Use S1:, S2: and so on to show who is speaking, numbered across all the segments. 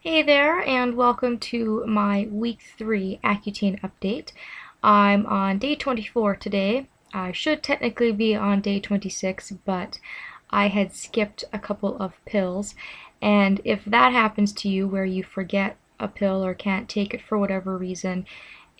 S1: Hey there, and welcome to my week 3 Accutane update. I'm on day 24 today. I should technically be on day 26, but I had skipped a couple of pills. And if that happens to you where you forget a pill or can't take it for whatever reason,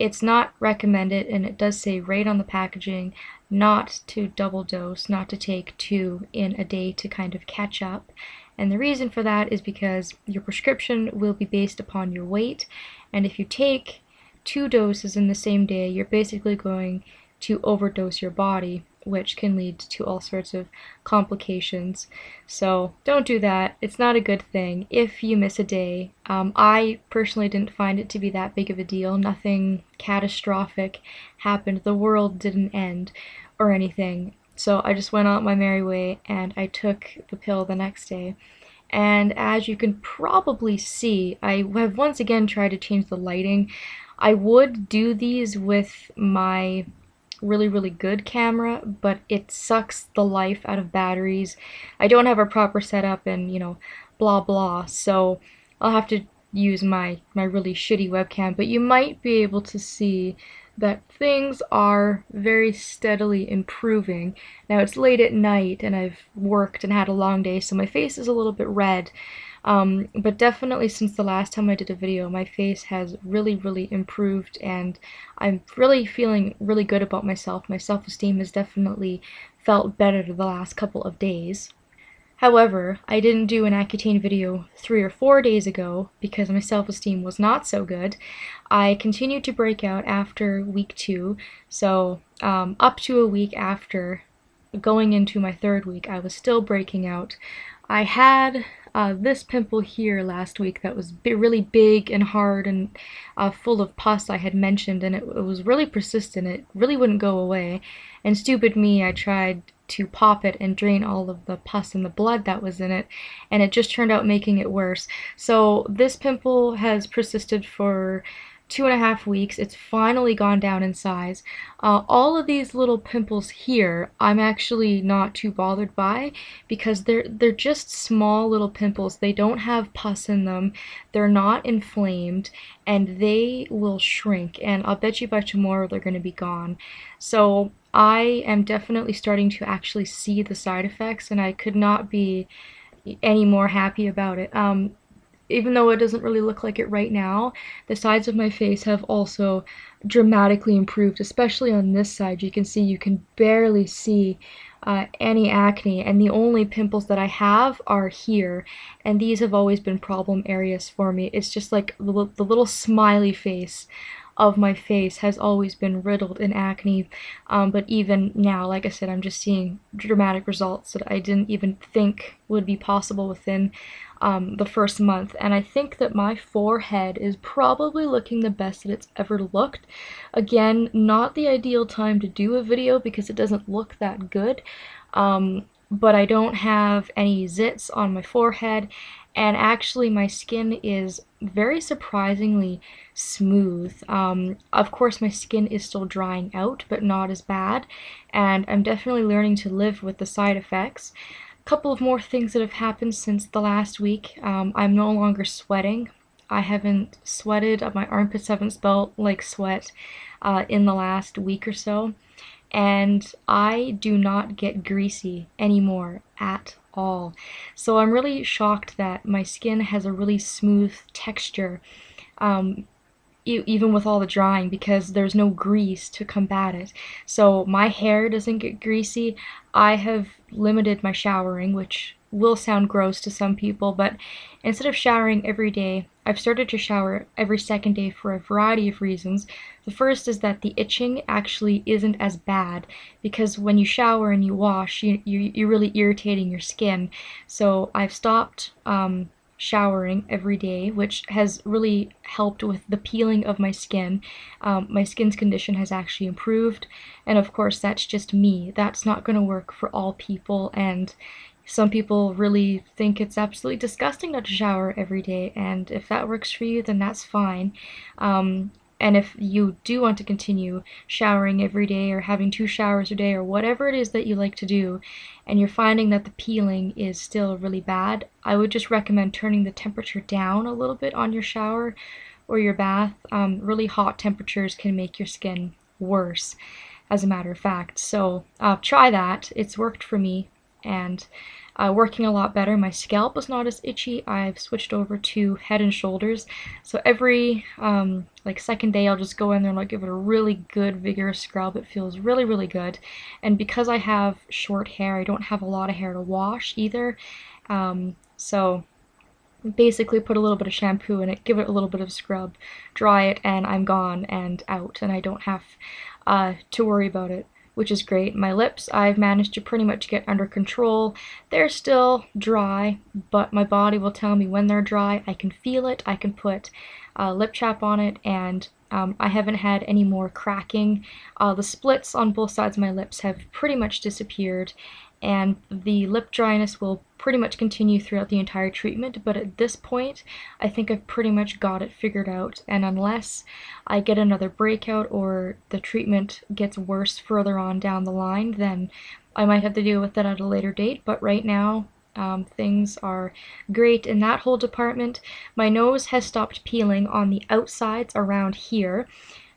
S1: it's not recommended, and it does say right on the packaging not to double dose, not to take 2 in a day to kind of catch up. And the reason for that is because your prescription will be based upon your weight, and if you take 2 doses in the same day, you're basically going to overdose your body, which can lead to all sorts of complications. So don't do that. It's not a good thing if you miss a day. I personally didn't find it to be that big of a deal. Nothing catastrophic happened. The world didn't end or anything. So I just went on my merry way and I took the pill the next day. And as you can probably see, I have once again tried to change the lighting. I would do these with my really good camera, but it sucks the life out of batteries. I don't have a proper setup and, blah blah, so I'll have to use my really shitty webcam, but you might be able to see that things are very steadily improving. Now it's late at night and I've worked and had a long day, so my face is a little bit red. But definitely since the last time I did a video, my face has really improved, and I'm really feeling really good about myself. My self-esteem has definitely felt better the last couple of days. However, I didn't do an Accutane video 3 or 4 days ago because my self-esteem was not so good. I continued to break out after week 2, so up to a week after going into my 3rd week, I was still breaking out. I had this pimple here last week that was really big and hard and full of pus I had mentioned, and it was really persistent. It really wouldn't go away. And stupid me, I tried to pop it and drain all of the pus and the blood that was in it, and it just turned out making it worse. So this pimple has persisted for 2.5 weeks. It's finally gone down in size. All of these little pimples here, I'm actually not too bothered by because they're just small little pimples. They don't have pus in them. They're not inflamed, and they will shrink. And I'll bet you by tomorrow they're going to be gone. So I am definitely starting to actually see the side effects, and I could not be any more happy about it. Even though it doesn't really look like it right now, the sides of my face have also dramatically improved, especially on this side. You can barely see any acne, and the only pimples that I have are here, and these have always been problem areas for me. It's just like the little smiley face of my face has always been riddled in acne, but even now, like I said, I'm just seeing dramatic results that I didn't even think would be possible within the first month. And I think that my forehead is probably looking the best that it's ever looked. Again, not the ideal time to do a video because it doesn't look that good, but I don't have any zits on my forehead, and actually my skin is very surprisingly smooth. Of course my skin is still drying out, but not as bad, and I'm definitely learning to live with the side effects. A couple of more things that have happened since the last week. I'm no longer sweating. I haven't sweated, my armpits haven't smelled like sweat in the last week or so, and I do not get greasy anymore at all. So I'm really shocked that my skin has a really smooth texture, even with all the drying, because there's no grease to combat it. So my hair doesn't get greasy. I have limited my showering, which will sound gross to some people, but instead of showering every day, I've started to shower every second day for a variety of reasons. The first is that the itching actually isn't as bad, because when you shower and you wash, you're really irritating your skin. So I've stopped showering every day, which has really helped with the peeling of my skin. My skin's condition has actually improved, and of course that's just me. That's not going to work for all people, and some people really think it's absolutely disgusting not to shower every day, and if that works for you, then that's fine. And if you do want to continue showering every day or having 2 showers a day or whatever it is that you like to do, and you're finding that the peeling is still really bad, I would just recommend turning the temperature down a little bit on your shower or your bath. Really hot temperatures can make your skin worse, as a matter of fact. So try that. It's worked for me, and working a lot better. My scalp is not as itchy. I've switched over to Head and Shoulders. So every like second day I'll just go in there and I'll give it a really good vigorous scrub. It feels really, really good. And because I have short hair, I don't have a lot of hair to wash either. So basically put a little bit of shampoo in it, give it a little bit of scrub, dry it, and I'm gone and out, and I don't have to worry about it, which is great. My lips, I've managed to pretty much get under control. They're still dry, but my body will tell me when they're dry. I can feel it. I can put lip chap on it, and I haven't had any more cracking. The splits on both sides of my lips have pretty much disappeared, and the lip dryness will pretty much continue throughout the entire treatment, but at this point I think I've pretty much got it figured out, and unless I get another breakout or the treatment gets worse further on down the line, then I might have to deal with that at a later date. But right now things are great in that whole department. My nose has stopped peeling on the outsides around here.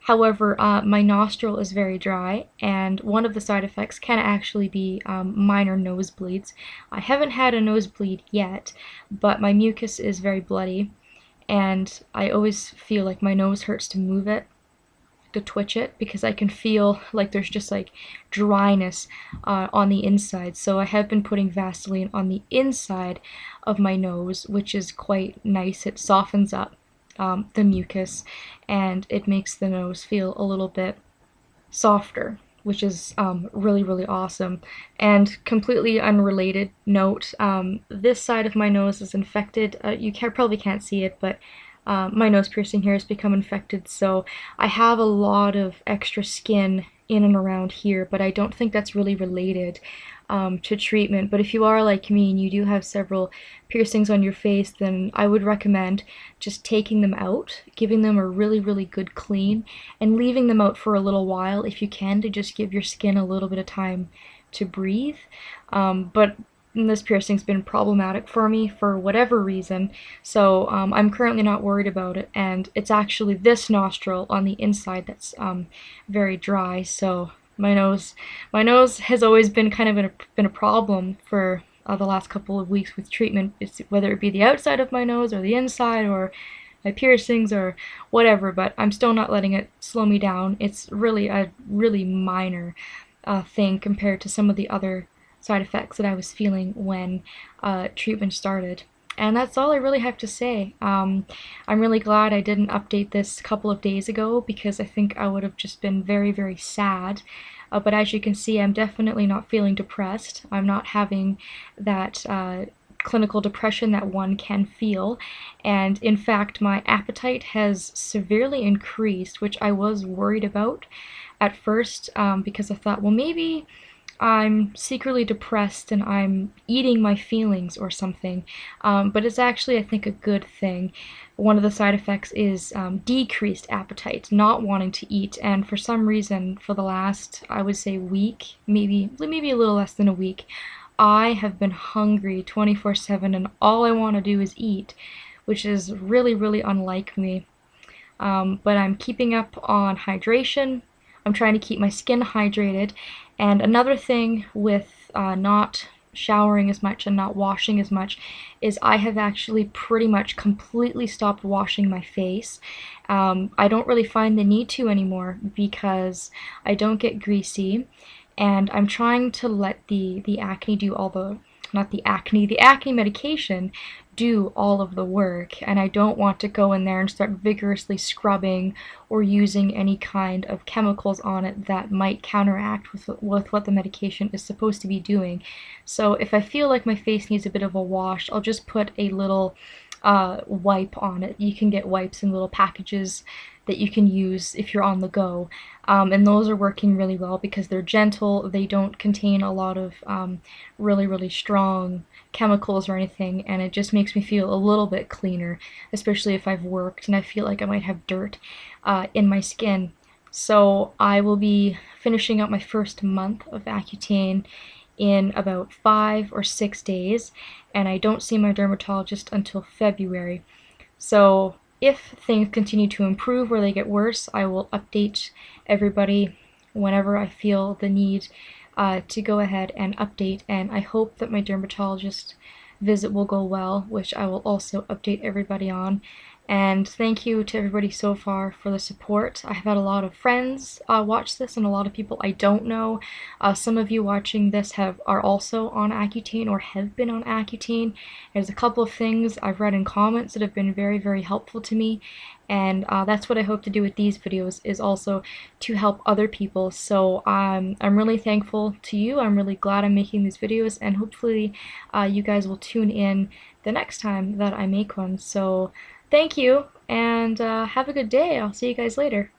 S1: However, my nostril is very dry, and one of the side effects can actually be minor nosebleeds. I haven't had a nosebleed yet, but my mucus is very bloody, and I always feel like my nose hurts to move it, to twitch it, because I can feel like there's just like dryness on the inside. So I have been putting Vaseline on the inside of my nose, which is quite nice. It softens up the mucus, and it makes the nose feel a little bit softer, which is really, really awesome. And completely unrelated note, this side of my nose is infected. Probably can't see it, but my nose piercing here has become infected, so I have a lot of extra skin in and around here, but I don't think that's really related to treatment. But if you are like me and you do have several piercings on your face, then I would recommend just taking them out, giving them a really, really good clean, and leaving them out for a little while if you can, to just give your skin a little bit of time to breathe. But this piercing's been problematic for me for whatever reason, so I'm currently not worried about it, and it's actually this nostril on the inside that's very dry. So my nose has always been kind of been a problem for the last couple of weeks with treatment. It's whether it be the outside of my nose or the inside or my piercings or whatever, but I'm still not letting it slow me down. It's really a really minor thing compared to some of the other side effects that I was feeling when treatment started. And that's all I really have to say. I'm really glad I didn't update this a couple of days ago, because I think I would have just been very, very sad. But as you can see, I'm definitely not feeling depressed. I'm not having that clinical depression that one can feel. And in fact, my appetite has severely increased, which I was worried about at first, because I thought, well, maybe I'm secretly depressed and I'm eating my feelings or something, but it's actually, I think, a good thing. One of the side effects is decreased appetite, not wanting to eat, and for some reason, for the last, I would say, week, maybe a little less than a week, I have been hungry 24/7, and all I want to do is eat, which is really, really unlike me. But I'm keeping up on hydration. I'm trying to keep my skin hydrated. And another thing with not showering as much and not washing as much is I have actually pretty much completely stopped washing my face. I don't really find the need to anymore because I don't get greasy, and I'm trying to let the acne do all the, not the acne medication do all of the work, and I don't want to go in there and start vigorously scrubbing or using any kind of chemicals on it that might counteract with what the medication is supposed to be doing. So if I feel like my face needs a bit of a wash, I'll just put a little wipe on it. You can get wipes in little packages that you can use if you're on the go. And those are working really well because they're gentle, they don't contain a lot of really, really strong chemicals or anything, and it just makes me feel a little bit cleaner, especially if I've worked and I feel like I might have dirt in my skin. So I will be finishing up my first month of Accutane in about 5 or 6 days, and I don't see my dermatologist until February. So if things continue to improve or they get worse, I will update everybody whenever I feel the need to go ahead and update, and I hope that my dermatologist visit will go well, which I will also update everybody on. And thank you to everybody so far for the support. I have had a lot of friends watch this and a lot of people I don't know. Some of you watching this are also on Accutane or have been on Accutane. There's a couple of things I've read in comments that have been very, very helpful to me, and that's what I hope to do with these videos, is also to help other people. So I'm really thankful to you. I'm really glad I'm making these videos, and hopefully you guys will tune in the next time that I make one. So thank you, and have a good day. I'll see you guys later.